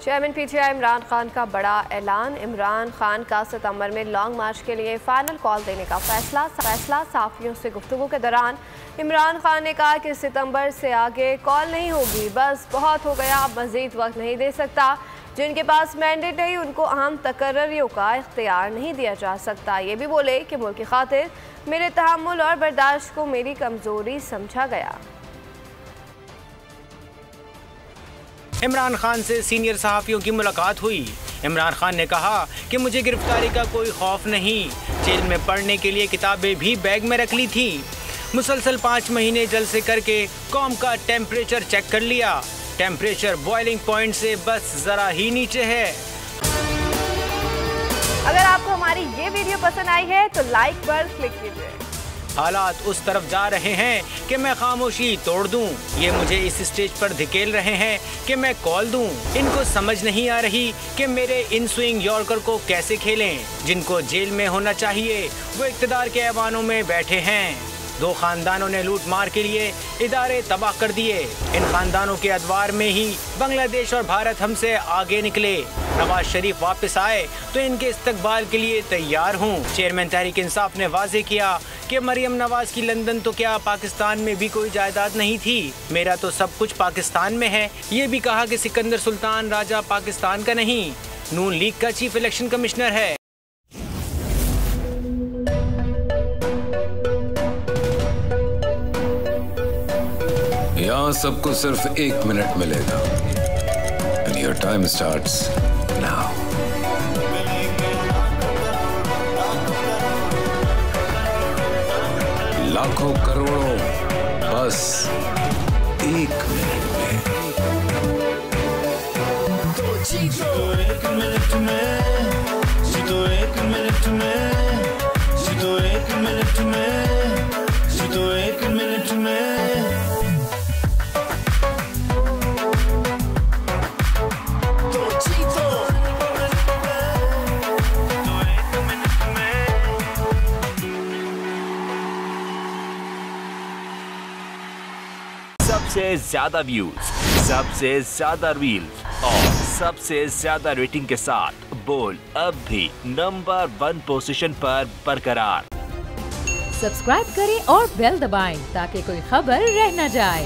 Chairman PTI Imran Khan का बड़ा ऐलान। इमरान खान का सितंबर में लॉन्ग मार्च के लिए फाइनल कॉल देने का फैसला। साफियों से गुफ्तगू के दौरान इमरान खान ने कहा कि सितंबर से आगे कॉल नहीं होगी, बस बहुत हो गया, अब मजीद वक्त नहीं दे सकता। जिनके पास मैंडेट है उनको अहम तकर्रियों का इख्तियार नहीं दिया जा सकता। ये भी बोले कि मुल्क की खातिर मेरे तहम्मुल और बर्दाश्त को मेरी कमजोरी समझा गया। इमरान खान से सीनियर सहाफ़ियों की मुलाकात हुई। इमरान खान ने कहा कि मुझे गिरफ्तारी का कोई खौफ नहीं, जेल में पढ़ने के लिए किताबें भी बैग में रख ली थी। मुसलसल 5 महीने जलसे करके कौम का टेम्परेचर चेक कर लिया। टेम्परेचर बॉइलिंग पॉइंट से बस ज़रा ही नीचे है। अगर आपको हमारी ये वीडियो पसंद आई है तो लाइक पर क्लिक कीजिए। हालात उस तरफ जा रहे हैं कि मैं खामोशी तोड़ दूं। ये मुझे इस स्टेज पर धकेल रहे हैं कि मैं कॉल दूं। इनको समझ नहीं आ रही कि मेरे इन स्विंग यॉर्कर को कैसे खेलें। जिनको जेल में होना चाहिए वो इक़्तिदार के ऐवानों में बैठे हैं। 2 खानदानों ने लूट मार के लिए इदारे तबाह कर दिए। इन खानदानों के अदवार में ही बांग्लादेश और भारत हमसे आगे निकले। नवाज शरीफ वापस आए तो इनके इस्तकबाल के लिए तैयार हूँ। चेयरमैन तहरीक इंसाफ ने वाजे किया कि मरियम नवाज की लंदन तो क्या पाकिस्तान में भी कोई जायदाद नहीं थी, मेरा तो सब कुछ पाकिस्तान में है। ये भी कहा कि सिकंदर सुल्तान राजा पाकिस्तान का नहीं, नून लीग का चीफ इलेक्शन कमिश्नर है। यहाँ सबको सिर्फ 1 मिनट मिलेगा। And your time starts now. लाखों करोड़ों बस 1 मिनट में। तो जीतो 1 मिनट में, जीतो 1 मिनट में, जीतो 1 मिनट में, जीतो 1 मिनट में। सबसे ज्यादा व्यूज, सबसे ज्यादा रील्स और सबसे ज्यादा रेटिंग के साथ बोल अब भी नंबर 1 पोजीशन पर बरकरार। सब्सक्राइब करें और बेल दबाएं ताकि कोई खबर रह न जाए।